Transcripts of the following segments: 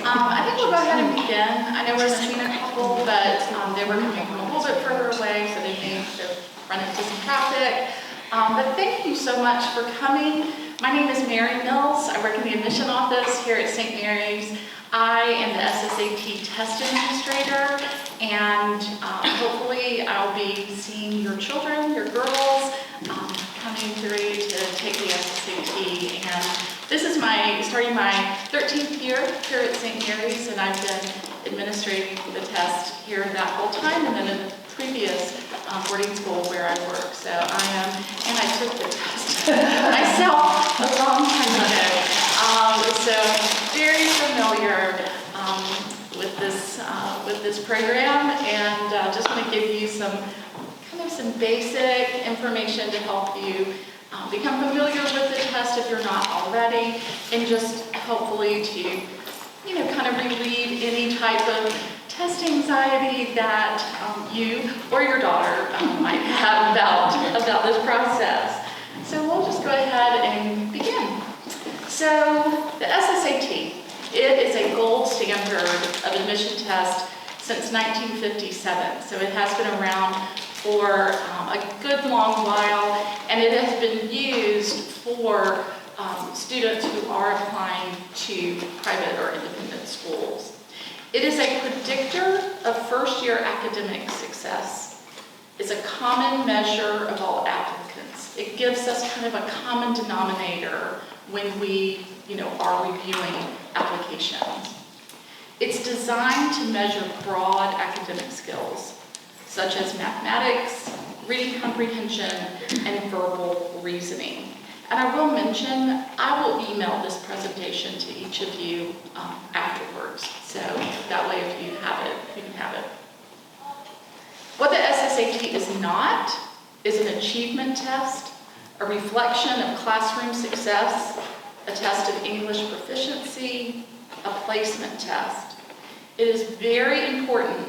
I think we'll go ahead and begin. I know we're seeing a couple, but they were coming from a little bit further away, so they may run into some traffic. But thank you so much for coming. My name is Mary Mills. I work in the admission office here at St. Mary's. I am the SSAT test administrator, and hopefully I'll be seeing your children, your girls, coming through to take the SSAT. And this is starting my 13th year here at St. Mary's, and I've been administrating the test here that whole time, and then in the previous boarding school where I work. So and I took the test myself a long time ago. So very familiar with this program, and just want to give you some basic information to help you become familiar with the test if you're not already, and just hopefully to kind of relieve any type of test anxiety that you or your daughter might have about this process. So we'll just go ahead and begin. So the SSAT, it is a gold standard of admission test since 1957. So it has been around for a good long while, and it has been used for students who are applying to private or independent schools. It is a predictor of first-year academic success. It's a common measure of all applicants. It gives us kind of a common denominator when we are reviewing applications. It's designed to measure broad academic skills, such as mathematics, reading comprehension, and verbal reasoning. And I will mention, I will email this presentation to each of you afterwards. So that way, if you have it, you can have it. What the SSAT is not is an achievement test, a reflection of classroom success, a test of English proficiency, a placement test. It is very important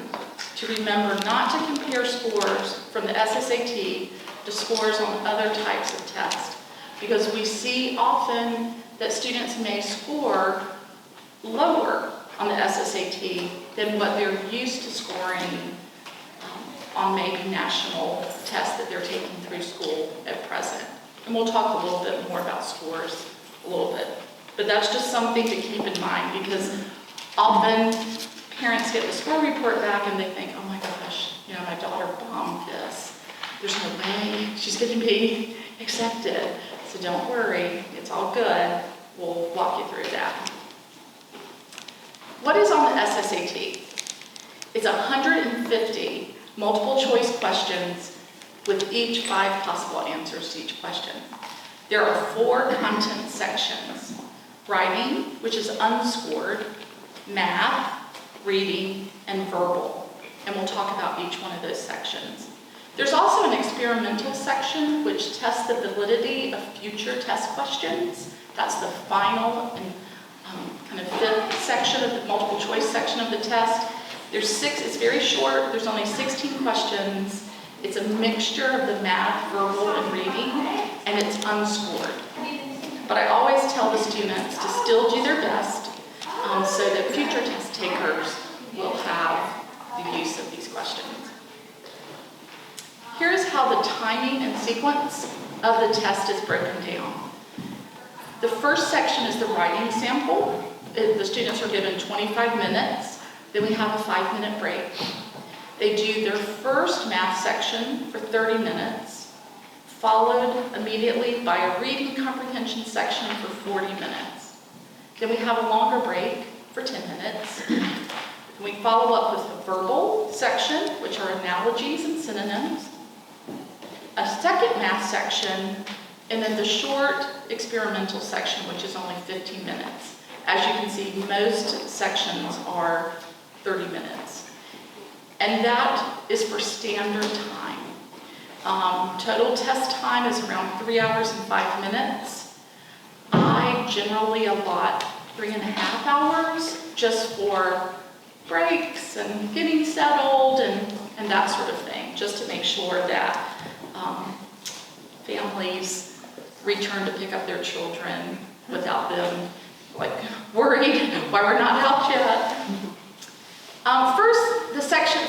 to remember not to compare scores from the SSAT to scores on other types of tests, because we see often that students may score lower on the SSAT than what they're used to scoring on maybe national tests that they're taking through school at present. And we'll talk a little bit more about scores a little bit. But that's just something to keep in mind, because often parents get the score report back and they think, oh my gosh, my daughter bombed this. There's no way she's going to be accepted. So don't worry, it's all good. We'll walk you through that. What is on the SSAT? It's 150 multiple choice questions with each 5 possible answers to each question. There are 4 content sections: writing, which is unscored, math, reading, and verbal. And we'll talk about each one of those sections. There's also an experimental section which tests the validity of future test questions. That's the final and kind of 5th section of the multiple choice section of the test. There's 6, it's very short, there's only 16 questions. It's a mixture of the math, verbal, and reading, and it's unscored. But I always tell the students to still do their best so that future test takers will have the use of these questions. Here's how the timing and sequence of the test is broken down. The first section is the writing sample. The students are given 25 minutes. Then we have a 5-minute break. They do their first math section for 30 minutes, followed immediately by a reading comprehension section for 40 minutes. Then we have a longer break for 10 minutes. We follow up with a verbal section, which are analogies and synonyms, a second math section, and then the short experimental section, which is only 15 minutes. As you can see, most sections are 30 minutes. And that is for standard time. Total test time is around 3 hours and 5 minutes. I generally allot 3.5 hours just for breaks and getting settled and that sort of thing, just to make sure that families return to pick up their children without them like worried why we're not out yet.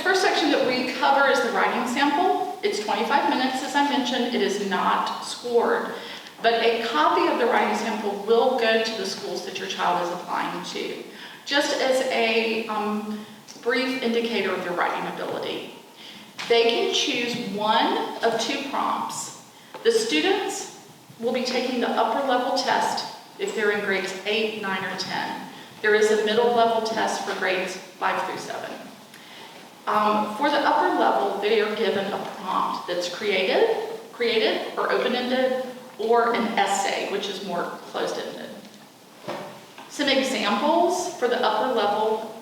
First section that we cover is the writing sample. It's 25 minutes, as I mentioned. It is not scored, but a copy of the writing sample will go to the schools that your child is applying to, just as a brief indicator of their writing ability. They can choose one of two prompts. The students will be taking the upper level test if they're in grades 8, 9, or 10. There is a middle level test for grades 5 through 7. For the upper level, they are given a prompt that's creative or open-ended, or an essay, which is more closed-ended. Some examples for the upper level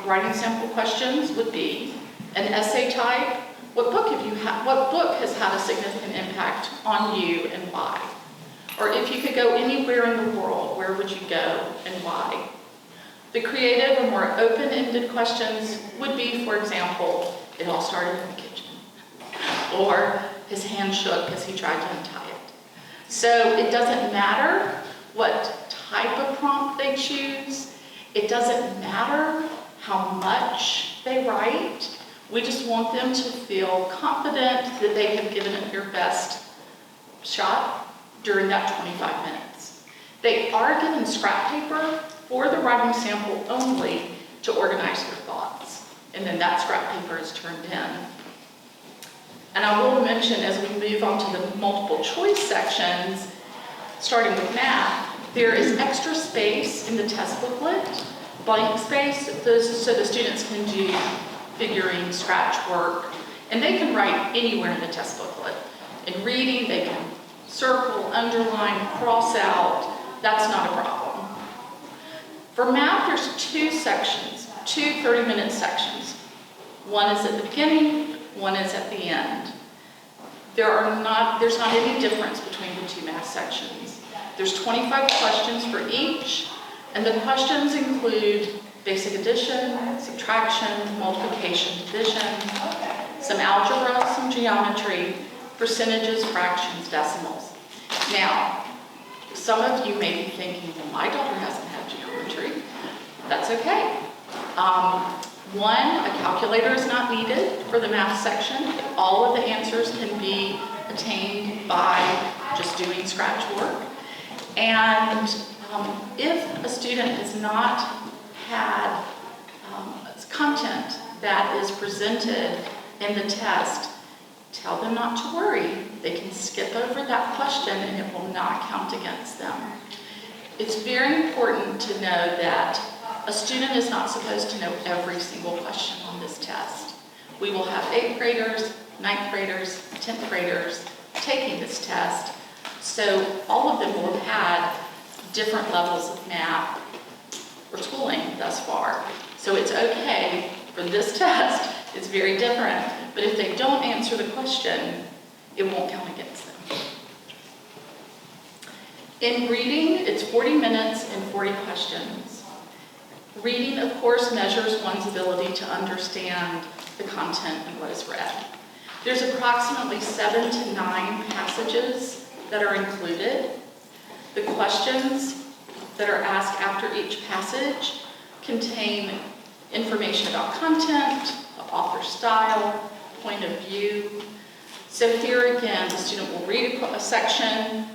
writing sample questions would be an essay type. What book has had a significant impact on you and why? Or if you could go anywhere in the world, where would you go and why? The creative or more open-ended questions would be, for example, it all started in the kitchen. Or his hand shook as he tried to untie it. So it doesn't matter what type of prompt they choose. It doesn't matter how much they write. We just want them to feel confident that they have given it their best shot during that 25 minutes. They are given scrap paper for the writing sample only to organize their thoughts. And then that scrap paper is turned in. And I will mention, as we move on to the multiple choice sections, starting with math, there is extra space in the test booklet, blank space, so the students can do figuring, scratch work, and they can write anywhere in the test booklet. In reading, they can circle, underline, cross out. That's not a problem. For math, there's two sections, two 30-minute sections. One is at the beginning, one is at the end. There's not any difference between the two math sections. There's 25 questions for each, and the questions include basic addition, subtraction, multiplication, division, some algebra, some geometry, percentages, fractions, decimals. Now, some of you may be thinking, well, my daughter hasn't had geometry. That's okay. A calculator is not needed for the math section. All of the answers can be attained by just doing scratch work. And if a student has not had content that is presented in the test, tell them not to worry. They can skip over that question and it will not count against them. It's very important to know that a student is not supposed to know every single question on this test. We will have 8th graders, 9th graders, 10th graders taking this test, so all of them will have had different levels of math or schooling thus far. So it's okay for this test, it's very different, but if they don't answer the question, it won't count against them. In reading, it's 40 minutes and 40 questions. Reading, of course, measures one's ability to understand the content and what is read. There's approximately 7 to 9 passages that are included. The questions that are asked after each passage contain information about content, the author's style, point of view. So here again, the student will read a section,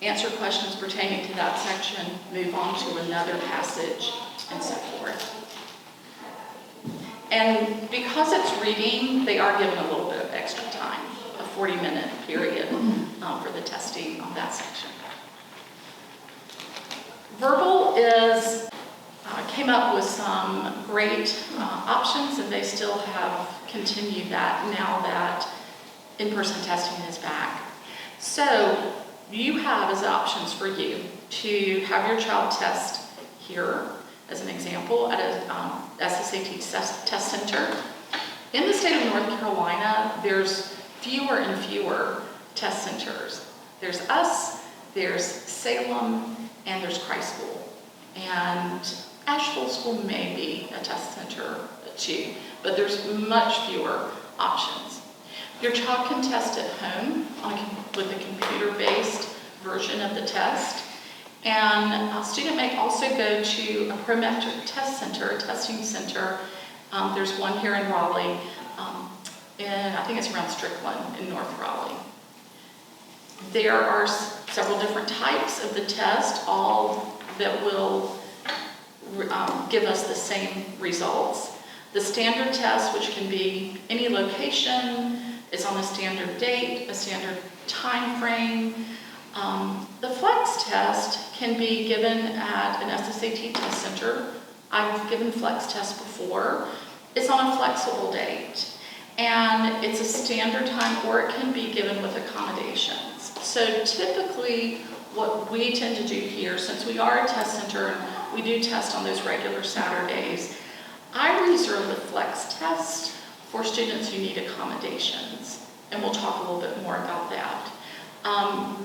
answer questions pertaining to that section, move on to another passage, and so forth. And because it's reading, they are given a little bit of extra time, a 40-minute period for the testing on that section. Verbal came up with some great options, and they still have continued that now that in-person testing is back. So you have as options for you to have your child test here, as an example, at a SSAT test center. In the state of North Carolina, there's fewer and fewer test centers. There's us, there's Salem, and there's Christ School. And Asheville School may be a test center too, but there's much fewer options. Your child can test at home with a computer-based version of the test, And a student may also go to a prometric test center, a testing center. There's one here in Raleigh, and I think it's around Strickland in North Raleigh. There are several different types of the test, all that will give us the same results. The standard test, which can be any location, is on a standard date, a standard time frame. The flex test can be given at an SSAT test center. I've given flex tests before. It's on a flexible date, and it's a standard time, or it can be given with accommodations. So typically, what we tend to do here, since we are a test center and we do test on those regular Saturdays, I reserve the flex test for students who need accommodations, and we'll talk a little bit more about that.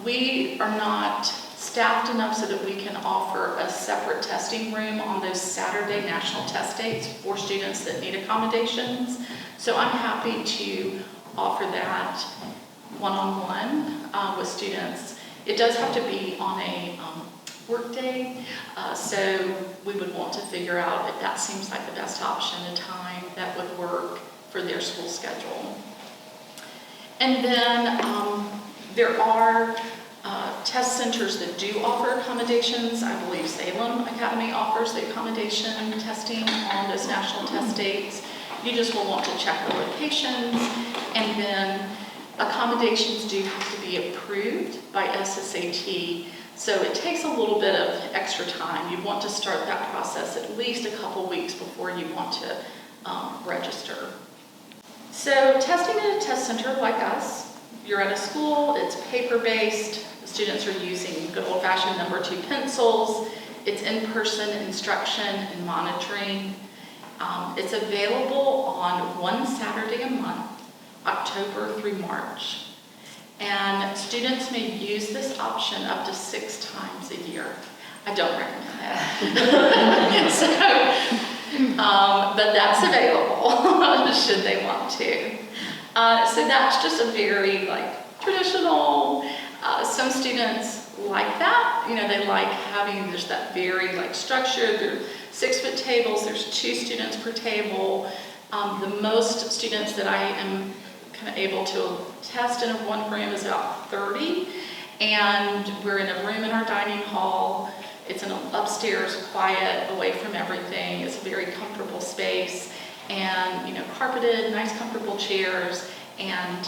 We are not staffed enough so that we can offer a separate testing room on those Saturday national test dates for students that need accommodations. So I'm happy to offer that one-on-one with students. It does have to be on a work day, so we would want to figure out if that seems like the best option, a time that would work for their school schedule. And then there are test centers that do offer accommodations. I believe Salem Academy offers the accommodation testing on those national test dates. You just will want to check the locations, and then accommodations do have to be approved by SSAT. So it takes a little bit of extra time. You want to start that process at least a couple weeks before you want to register. So testing at a test center like us, you're at a school, it's paper-based, the students are using good old-fashioned number 2 pencils, it's in-person instruction and monitoring. It's available on one Saturday a month, October through March. And students may use this option up to 6 times a year. I don't recommend that. But that's available should they want to. So that's just a very traditional, some students like that. They like having just that very structure. There are 6-foot tables, there's 2 students per table. The most students that I am kind of able to test in one room is about 30, and we're in a room in our dining hall. It's an upstairs, quiet, away from everything. It's a very comfortable space, and carpeted, nice comfortable chairs, and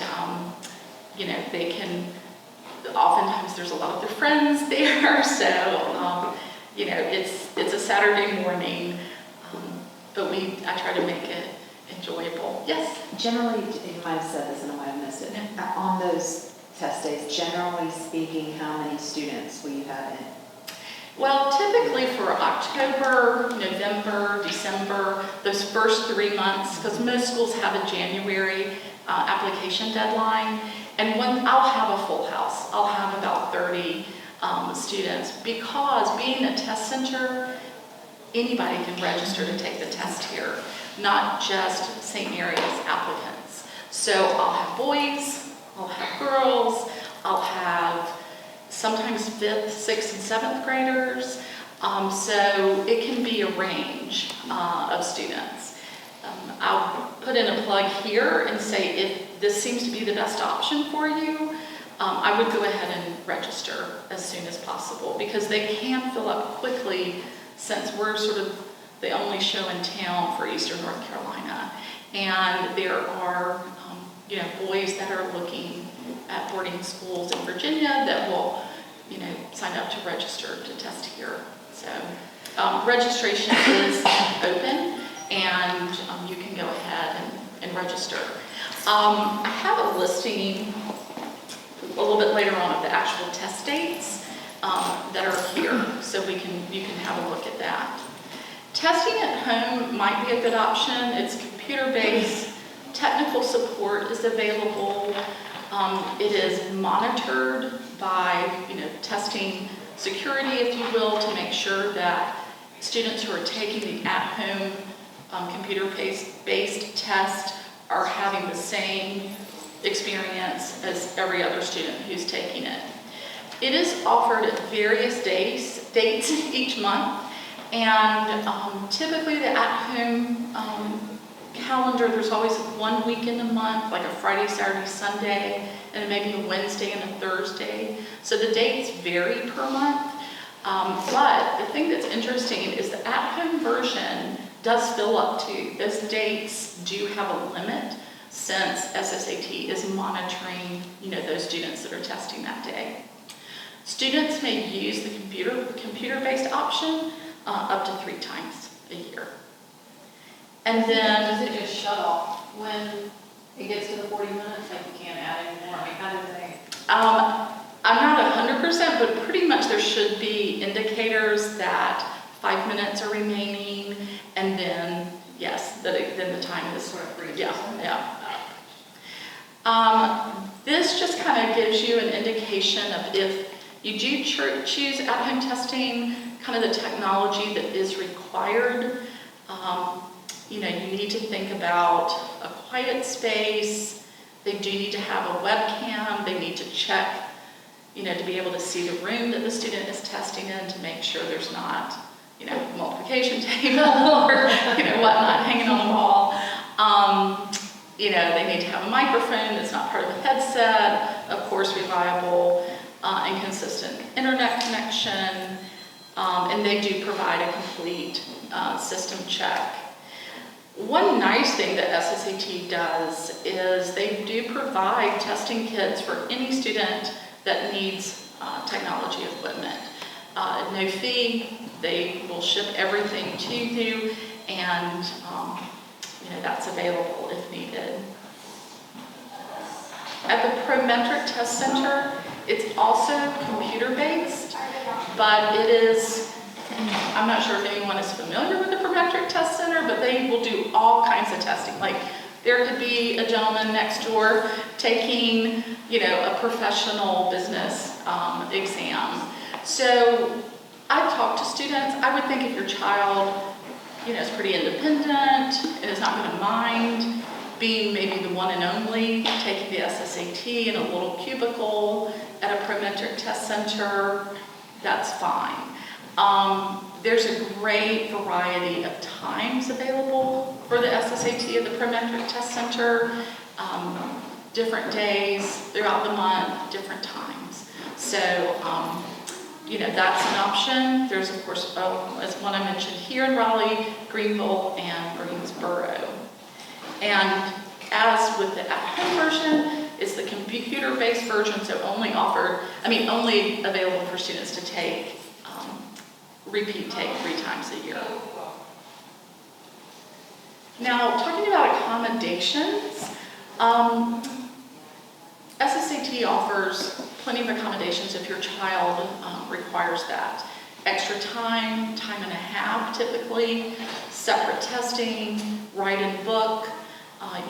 they can, oftentimes there's a lot of their friends there, so it's a Saturday morning, but I try to make it enjoyable. Yes? Generally, you might have said this and I might have missed it. On those test days, generally speaking, how many students will you have in? Well, typically for October, November, December, those first 3 months, because most schools have a January application deadline, and I'll have a full house. I'll have about 30 students, because being a test center, anybody can register to take the test here, not just St. Mary's applicants. So I'll have boys, I'll have girls, I'll have sometimes 5th, 6th, and 7th graders. So it can be a range of students. I'll put in a plug here and say if this seems to be the best option for you, I would go ahead and register as soon as possible, because they can fill up quickly since we're sort of the only show in town for Eastern North Carolina. And there are boys that are looking at boarding schools in Virginia that will sign up to register to test here. So registration is open, and you can go ahead and register. I have a listing a little bit later on of the actual test dates that are here, so you can have a look at that. Testing at home might be a good option. It's computer-based. Technical support is available. It is monitored by testing security, if you will, to make sure that students who are taking the at-home computer-based test are having the same experience as every other student who's taking it. It is offered at various days dates each month. And typically the at-home calendar, there's always 1 week in a month, like a Friday, Saturday, Sunday, and maybe a Wednesday and a Thursday. So the dates vary per month. But the thing that's interesting is the at-home version does fill up too. Those dates do have a limit since SSAT is monitoring, those students that are testing that day. Students may use the computer-based option up to 3 times a year. And then, does it just shut off when it gets to the 40 minutes? Like you can't add any more? I mean, how do they? I'm not 100%, but pretty much there should be indicators that 5 minutes are remaining, and then, yes, then the time is Sort of freezes. yeah. This just kind of gives you an indication of if you do choose at-home testing, kind of the technology that is required. You need to think about a quiet space. They do need to have a webcam. They need to check, to be able to see the room that the student is testing in to make sure there's not, multiplication table or, whatnot hanging on the wall. They need to have a microphone that's not part of the headset, of course, reliable and consistent internet connection, and they do provide a complete system check. One nice thing that SSAT does is they do provide testing kits for any student that needs technology equipment. No fee, they will ship everything to you, and that's available if needed. At the Prometric Test Center, it's also computer-based, but it is, I'm not sure if anyone is familiar with the Prometric Test Center, but they will do all kinds of testing. Like, there could be a gentleman next door taking, a professional business exam. So I've talked to students. I would think if your child, is pretty independent and is not going to mind being maybe the one and only, taking the SSAT in a little cubicle at a Prometric Test Center, that's fine. There's a great variety of times available for the SSAT at the Prometric Test Center, different days throughout the month, different times. So, that's an option. There's, of course, as one I mentioned here in Raleigh, Greenville, and Greensboro. And as with the at-home version, it's the computer-based version, so only available for students to take, repeat take 3 times a year. Now, talking about accommodations, SSAT offers plenty of accommodations if your child requires that. Extra time, time and a half typically, separate testing, write and book,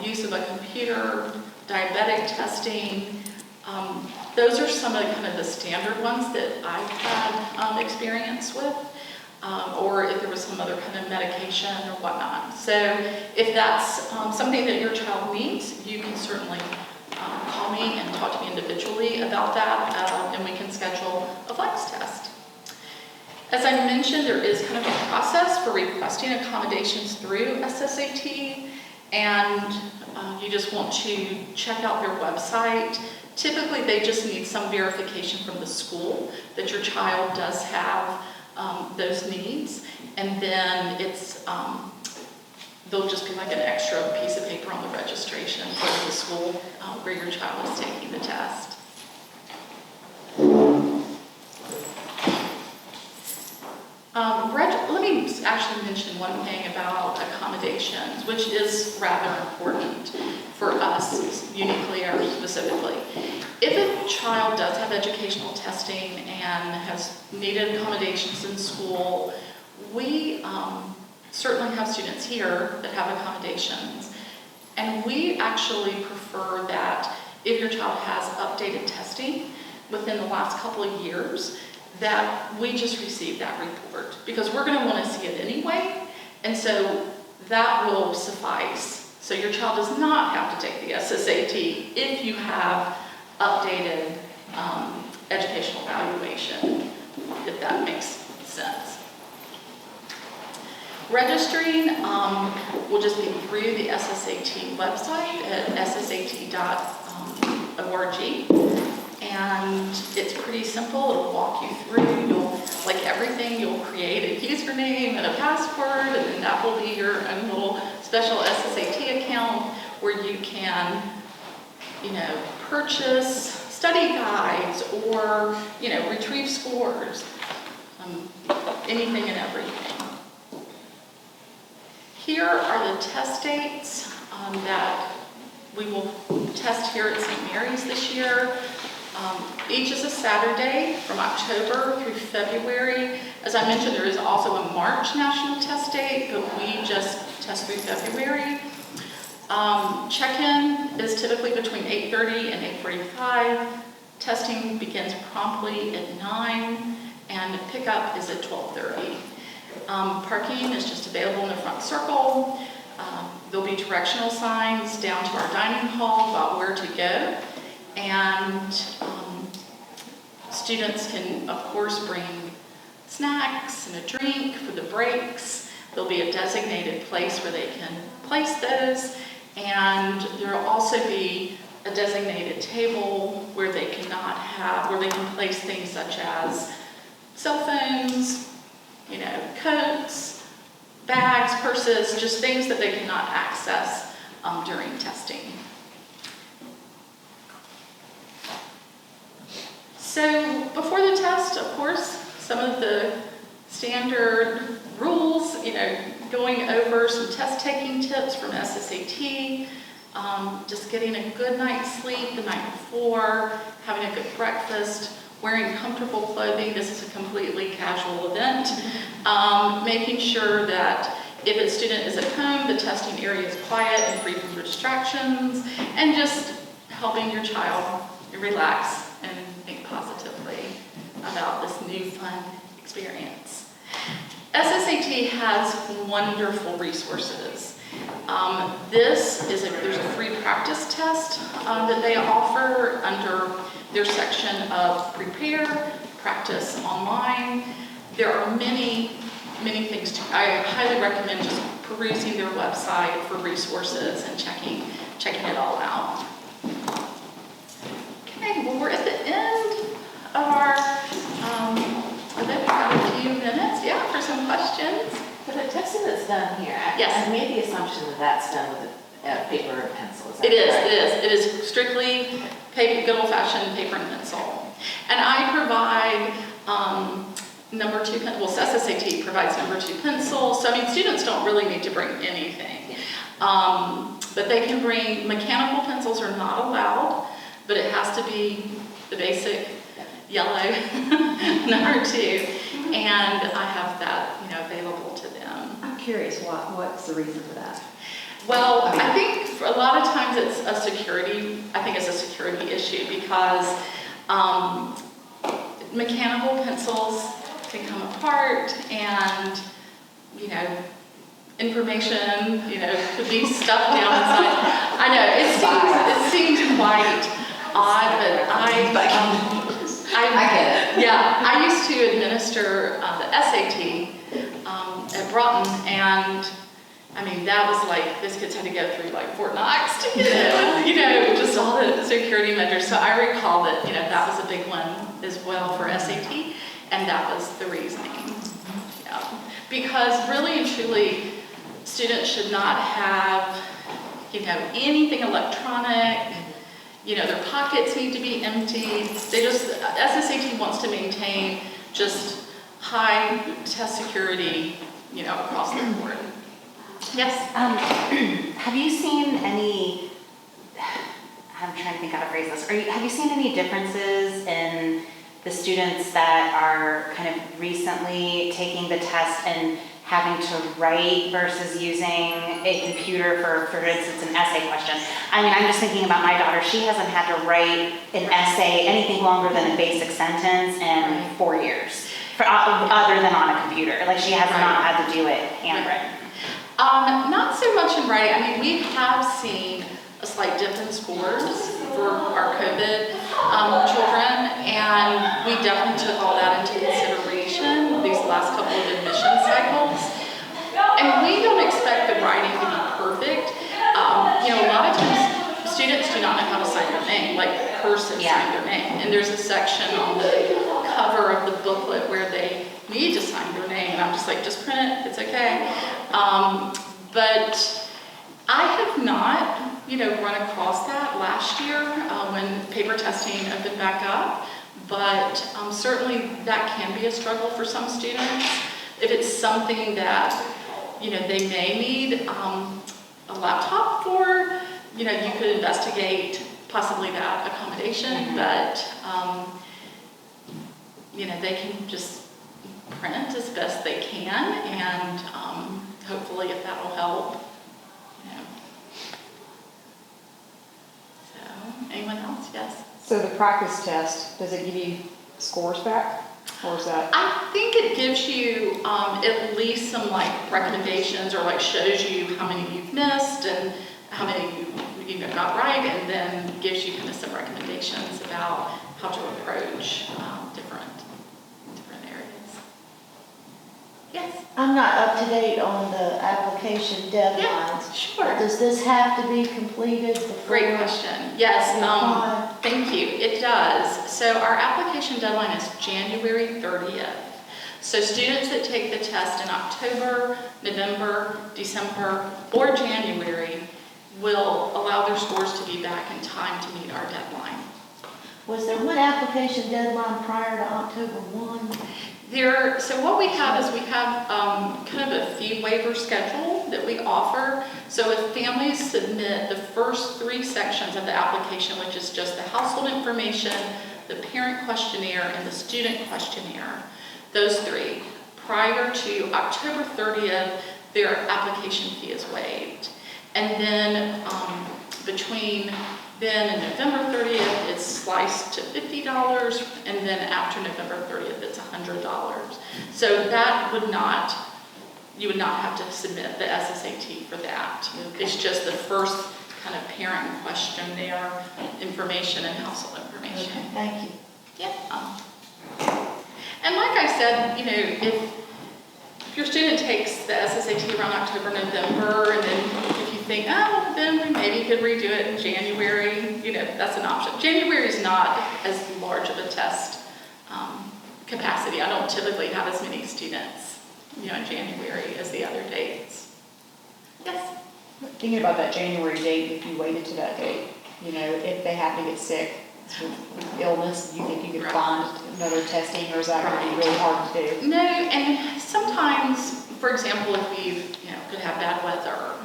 use of a computer, diabetic testing. Those are some of the standard ones that I've had experience with, or if there was some other kind of medication or whatnot. So if that's something that your child needs, you can certainly call me and talk to me individually about that, and we can schedule a flex test. As I mentioned, there is kind of a process for requesting accommodations through SSAT, and you just want to check out their website. Typically, they just need some verification from the school that your child does have those needs, and then it's there'll just be like an extra piece of paper on the registration for the school where your child is taking the test. Let me actually mention one thing about accommodations, which is rather important for us, uniquely or specifically. If a child does have educational testing and has needed accommodations in school, we certainly have students here that have accommodations. And we actually prefer that if your child has updated testing within the last couple of years, that we just receive that report, because we're going to want to see it anyway, and so that will suffice. So your child does not have to take the SSAT if you have updated educational evaluation, if that makes Registering will just be through the SSAT website at ssat.org. And it's pretty simple. It'll walk you through. Like everything, you'll create a username and a password, and then that will be your own little special SSAT account where you can, purchase study guides or, retrieve scores, anything and everything. Here are the test dates that we will test here at St. Mary's this year. Each is a Saturday from October through February. As I mentioned, there is also a March national test date, but we just test through February. Check-in is typically between 8:30 and 8:45. Testing begins promptly at 9, and pickup is at 12:30. Parking is just available in the front circle. There'll be directional signs down to our dining hall about where to go. And students can, of course, bring snacks and a drink for the breaks. There'll be a designated place where they can place those. And there'll also be a designated table where they can place things such as cell phones, coats, bags, purses, just things that they cannot access during testing. So before the test, of course, some of the standard rules, going over some test-taking tips from SSAT, just getting a good night's sleep the night before, having a good breakfast, wearing comfortable clothing. This is a completely casual event. Making sure that if a student is at home, the testing area is quiet and free from distractions, and just helping your child relax and think positively about this new fun experience. SSAT has wonderful resources. There's a free practice test that they offer under their section of Prepare, Practice Online. There are many things. I highly recommend just perusing their website for resources and checking it all out. Okay, well, we're at the end of our event. We've got a few minutes, for some questions. For the testing that's done here, Yes. I made the assumption that that's done with paper and pencil. Is that It is, correct? it is strictly good old-fashioned paper and pencil. And I provide number 2 pencil. Well, SSAT provides number 2 pencil. So, students don't really need to bring anything. But they can bring, mechanical pencils are not allowed, but it has to be the basic yellow number 2. And I have that, available to them. I'm curious, what's the reason for that? Well, I think for a lot of times it's a security issue because mechanical pencils can come apart and, information, could be stuffed down inside. I know, it seems quite odd, but I get it. Yeah, I used to administer the SAT at Broughton, and that was like, these kids had to go through like Fort Knox to get it, just all the security measures. So I recall that, that was a big one as well for SAT, and that was the reasoning. Because really and truly, students should not have, anything electronic. Their pockets need to be empty. SSAT wants to maintain just high test security, across the board. Yes? Have you seen any, I'm trying to think how to phrase this. Have you seen any differences in the students that are kind of recently taking the test and having to write versus using a computer for instance, an essay question? I'm just thinking about my daughter. She hasn't had to write an essay, anything longer than a basic sentence in 4 years, other than on a computer. Like she has not had to do it handwritten. Not so much in writing. We have seen a slight dip in scores for our COVID children, and we definitely took all that into consideration these last last couple of admission cycles. And we don't expect the writing to be perfect. A lot of times students do not know how to sign their name, like cursive sign their name. And there's a section on the cover of the booklet where they need to sign their name. And I'm just like, just print it, it's okay. But I have not, run across that last year when paper testing opened back up. But certainly that can be a struggle for some students. If it's something that, they may need a laptop for, you could investigate possibly that accommodation, but, they can just print as best they can, and hopefully if that'll help, So, anyone else? Yes? So the practice test, does it give you scores back, or is that? I think it gives you at least some recommendations, or shows you how many you've missed and how many you got right, and then gives you kind of some recommendations about how to approach different areas. Yes? I'm not up to date on the application deadlines. Sure. Does this have to be completed before? Great question. Yes, you apply? thank you. It does. So our application deadline is January 30th. So students that take the test in October, November, December, or January will allow their scores to be back in time to meet our deadline. Was there one application deadline prior to October 1? So what we have is we have kind of a fee waiver schedule that we offer. So if families submit the first 3 sections of the application, which is just the household information, the parent questionnaire, and the student questionnaire, those 3, prior to October 30th, their application fee is waived. And then between then and November 30th, it's sliced to $50, and then after November 30th, it's $100. So that you would not have to submit the SSAT for that. Okay. It's just the first kind of parent questionnaire information and household information. Okay, thank you. Yeah. And like I said, if your student takes the SSAT around October, November, and then if you think, then we maybe could redo it in January, that's an option. January is not as large of a test capacity. I don't typically have as many students, in January as the other dates. Yes? Thinking about that January date, if you waited to that date, if they happen to get sick, illness, do you think you could find another testing, or is that going to be really hard to do? No, and sometimes, for example, if we could have bad weather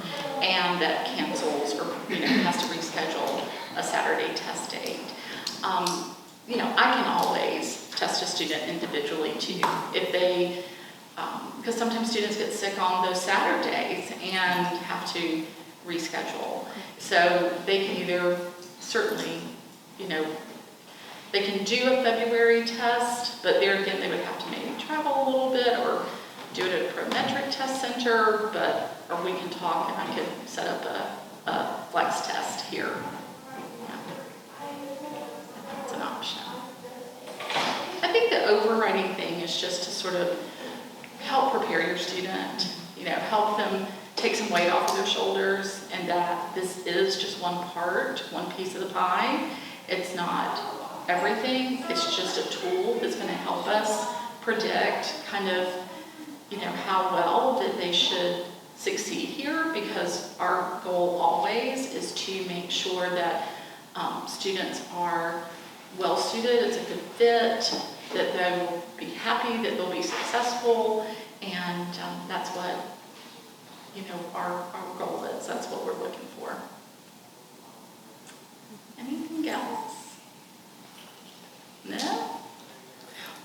and that cancels or has to reschedule a Saturday test date, I can always test a student individually too. If they, because sometimes students get sick on those Saturdays and have to reschedule. So they can either certainly, they can do a February test, but there again, they would have to maybe travel a little bit or do it at a prometric test center, or we can talk and I could set up a flex test here. That's an option. I think the overriding thing is just to sort of help prepare your student, help them take some weight off of their shoulders, and that this is just one piece of the pie. It's not everything. It's just a tool that's going to help us predict kind of, how well that they should succeed here, because our goal always is to make sure that students are well suited, it's a good fit, that they'll be happy, that they'll be successful, and that's what, our goal is. That's what we're looking for. Anything else? No?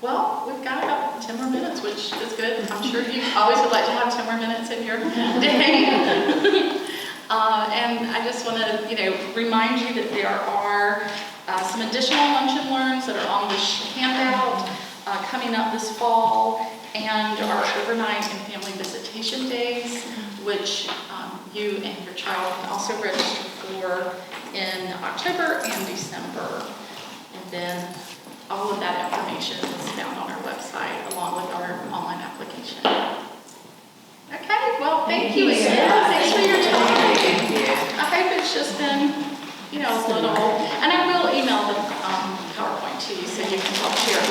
Well, we've got about 10 more minutes, which is good. I'm sure you always would like to have 10 more minutes in your day. And I just want to, remind you that there are some additional lunch and learns that are on the handout coming up this fall, and our overnight and family visitation days, which you and your child can also register for in October and December. And then all of that information is found on our website along with our online application. Thank you again. Thanks for your time. Thank you. I hope it's just been, a little, and I will email the PowerPoint to you so you can help share